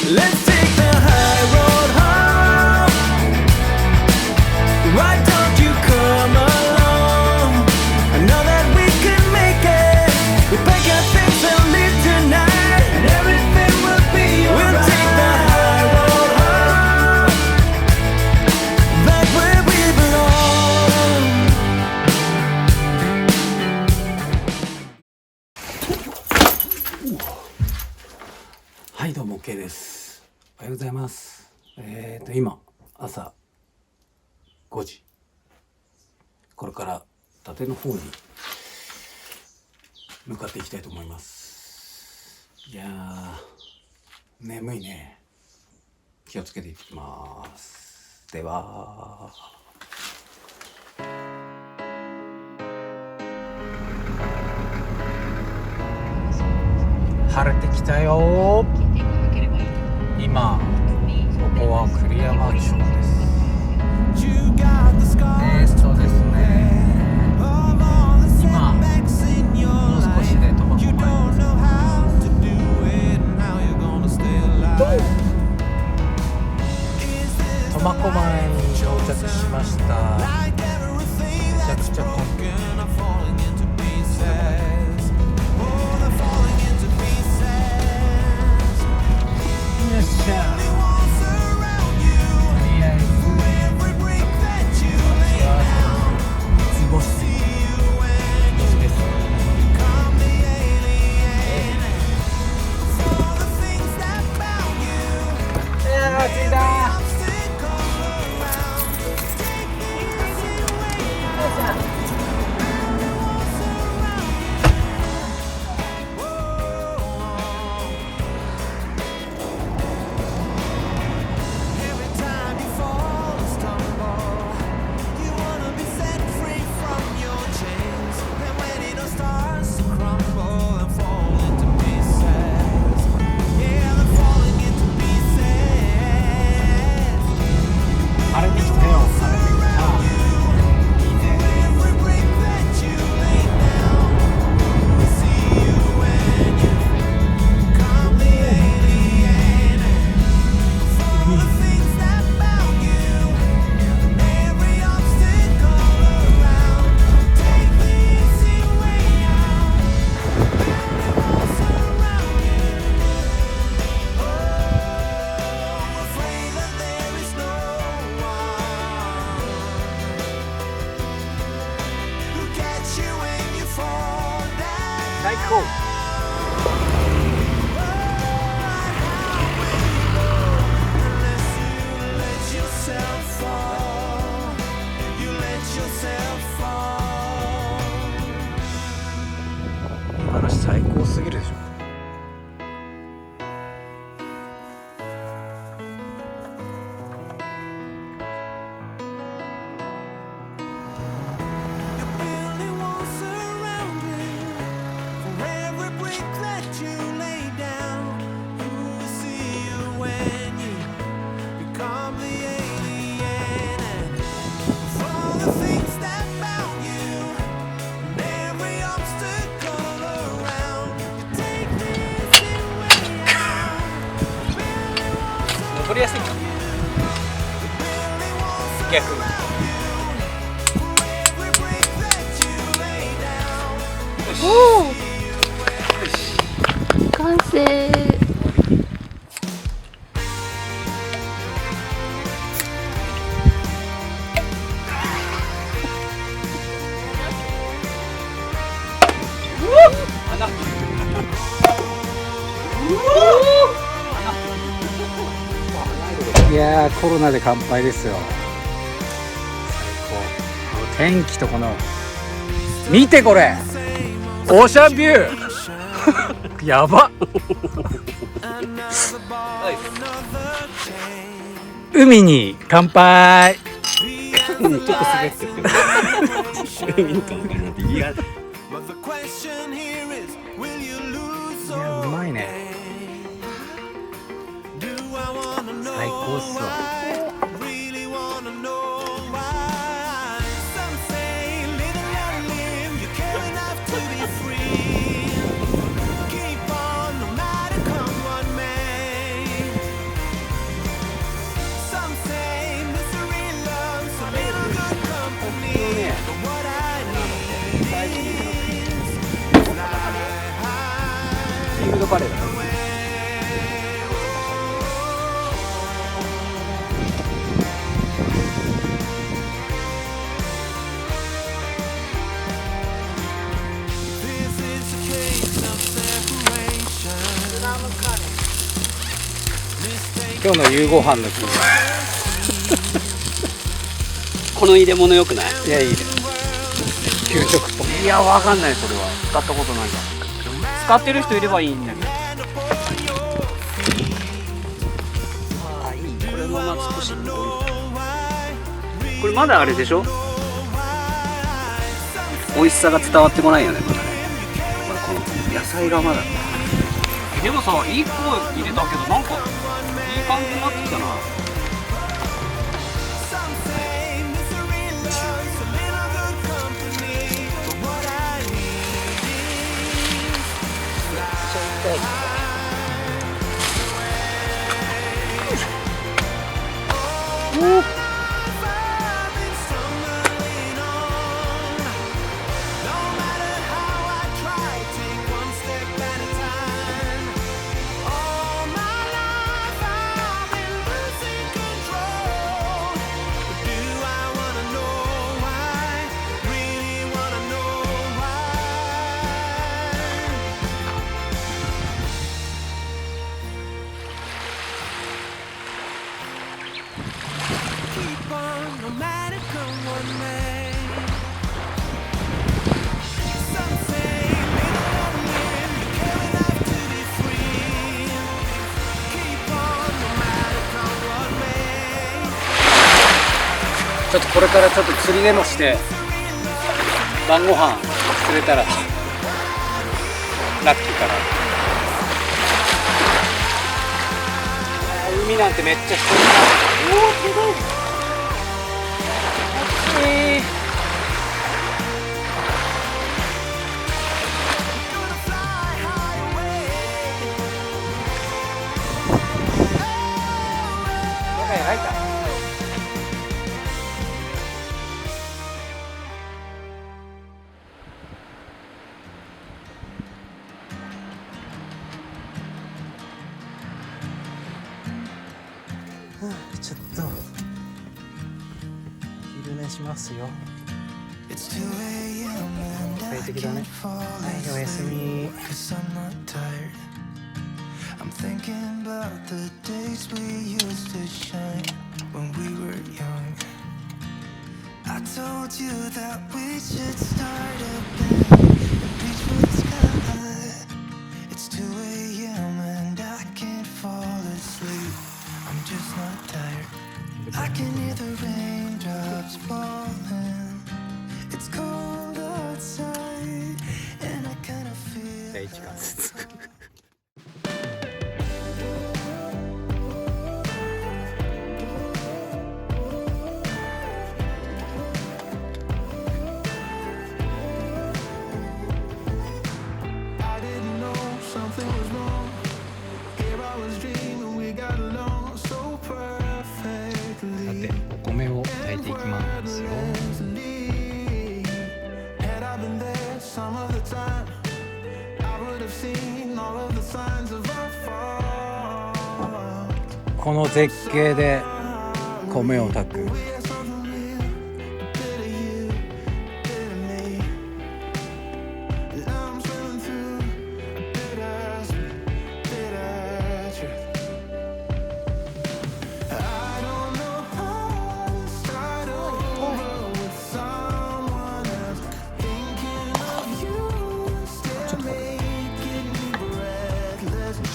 Let's take the high road home. Why don't you come along? I know that we can make it. We pack our things and leave tonight, and everything will be alright. We'll take the high road home, back where we belong. はい、どうも OK です。おはようございます。今朝5時、これから伊達の方に向かっていきたいと思います。いやー、眠いね。気をつけていきます。では、晴れてきたよ。今ここは栗山町です。そうですね。今もう少しで苫小牧です。苫小牧に到着しました。めちゃくちゃ混んでる。よっしゃ。最高。話最高すぎるでしょ。登りやすいか逆に。おお、完成。いやー、コロナで乾杯ですよ。最高。天気とこの見てこれ、オーシャンビューやば。海に乾杯。ちょっと滑ってる。海に乾杯なんていや。いや、うまいね。最高っすわ。ドカレーだね。今日の夕ご飯の気分。この入れ物よくない？いやいいね。給食と。いやわかんない、それは使ったことないから。使ってる人いればいいんだけど。あ、いい。これも少し。これまだあれでしょ？美味しさが伝わってこないよね、まだね。これこの野菜がまだ。でもさ、いい子入れたけど、なんかいい感じになってきたな。Keep on, no matter come what may. Some say live alone, carry life to be free. Keep on, no matter come what may. ちょっとこれからちょっと釣りでもして晩ご飯釣れたらラッキーかな。海なんてめっちゃ人いるな。おお、すごい。入った。ちょっと昼寝しますよ。快適だね。はい、おやすみ。I'm thinking about the days we used to shine when we were young. I told you that we should start a band and reach for the sky. It's 2 a.m. and I can't fall asleep. I'm just not tired. I can hear the raindrops falling. It's cold outside and I kind of feel 第一関節。さて、お米を炊いていきますよ。この絶景で米を炊く。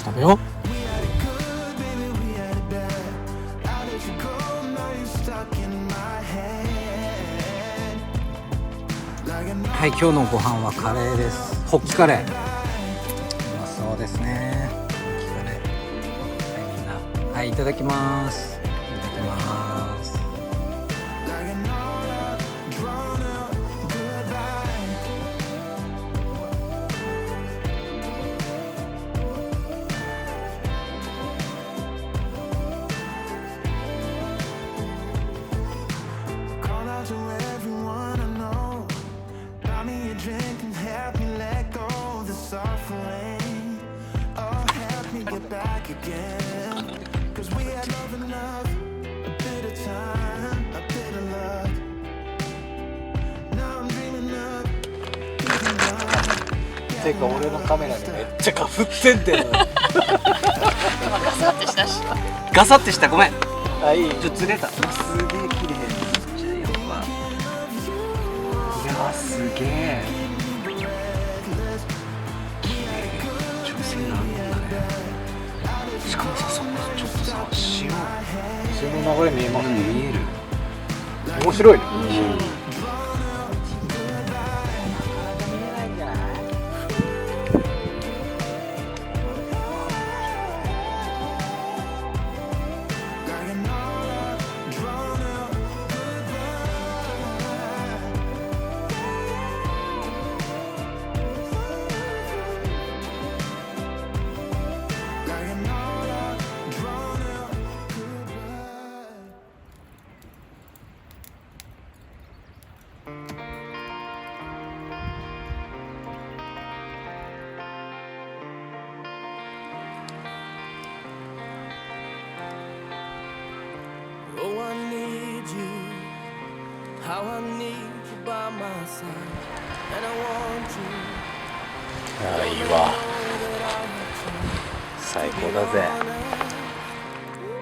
食べよう。はい、今日のご飯はカレーです。ホッキカレー。うまそうですね。ホッキカレー。はい、みんな。はい、いただきます。いただきます。back again. Cause we had love enough, a bit of time, a bit of love. Now I'm dreaming of giving up. てか俺のカメラにめっちゃかぶってんだよガサってしたし。ガサってした、ごめん。あ、いい。ちょっとずれた。すげえ綺麗。やっぱ。いやーすげえ。女性なんだね。しかもさ、そこちょっとさ、潮潮の流れ見えますね。見える。面白いね。Oh, I need you, how I need you by my side, and I want you. ああ、いいわ。最高だぜ。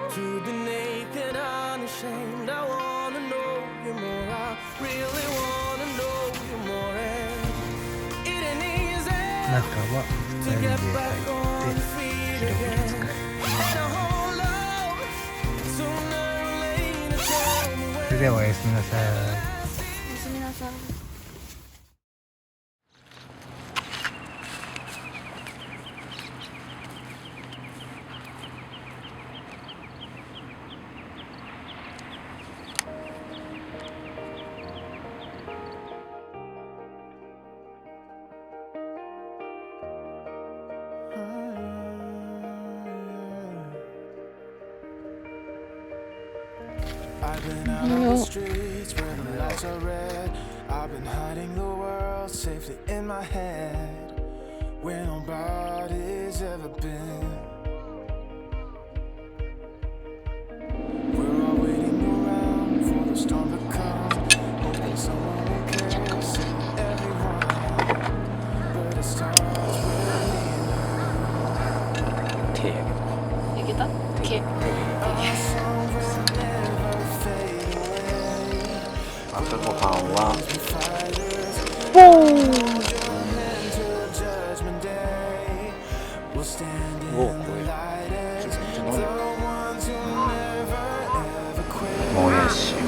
To be naked, unashamed, I wanna know you more. I really wanna know you more. And it ain't easy 中は to get back on your feet again. And I hold on sooner or later. Tell me それではおやすみなさい。おやすみなさい。I've been out on the streets where the lights are red. I've been hiding the world safely in my head, where nobody's ever been. We're all waiting around for the storm to come, hoping someone will care, save everyone. But it starts with me and 手やけど。いけた？け。 you. Our songs will never fade away. 朝ごはんは Judgment Day, we'll stand in the light as the ones who never ever quit. もやしも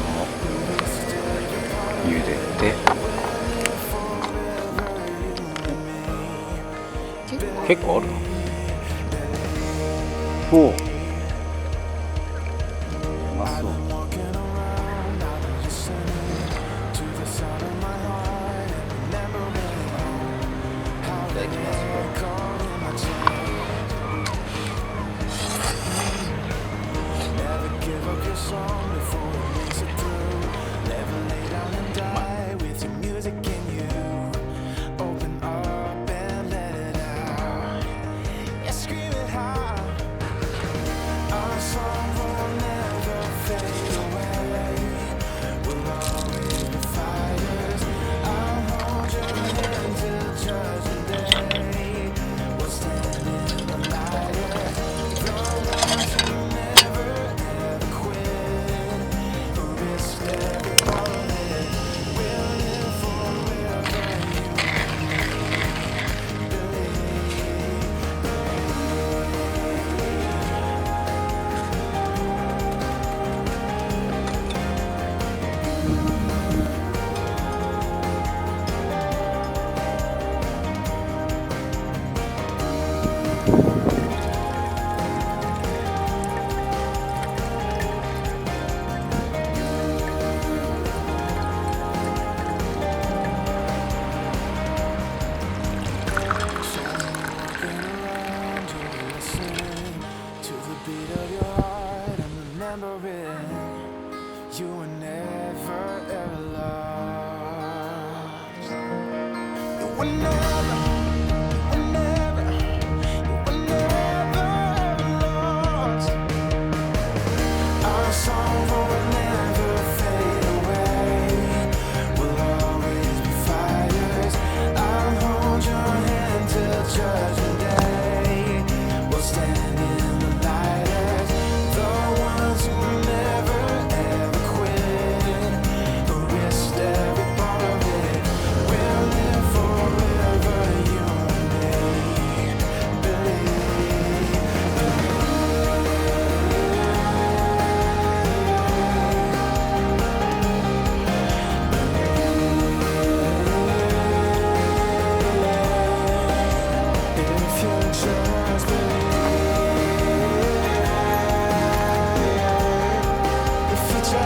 茹でて結構あるな。おう、うまそう。 Walking around, I've been listening to the sound of my heart and remembering how they called in my chest. Never give up your song before it makes it through. Never lay down and die with your music in you. Open up and let it out. Yeah, scream it high. Our song will never fade away. We'll always be fighters. I'll hold your hand till judgment day. We'll stand in the light as the ones who never ever quit. Who risked every moment. We'll live forever. Walking around, you're listening to the beat of your heart and remembering you were never ever lost. You were never, you were never, you were never ever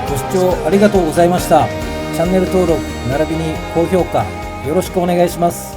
ご視聴ありがとうございました。チャンネル登録並びに高評価よろしくお願いします。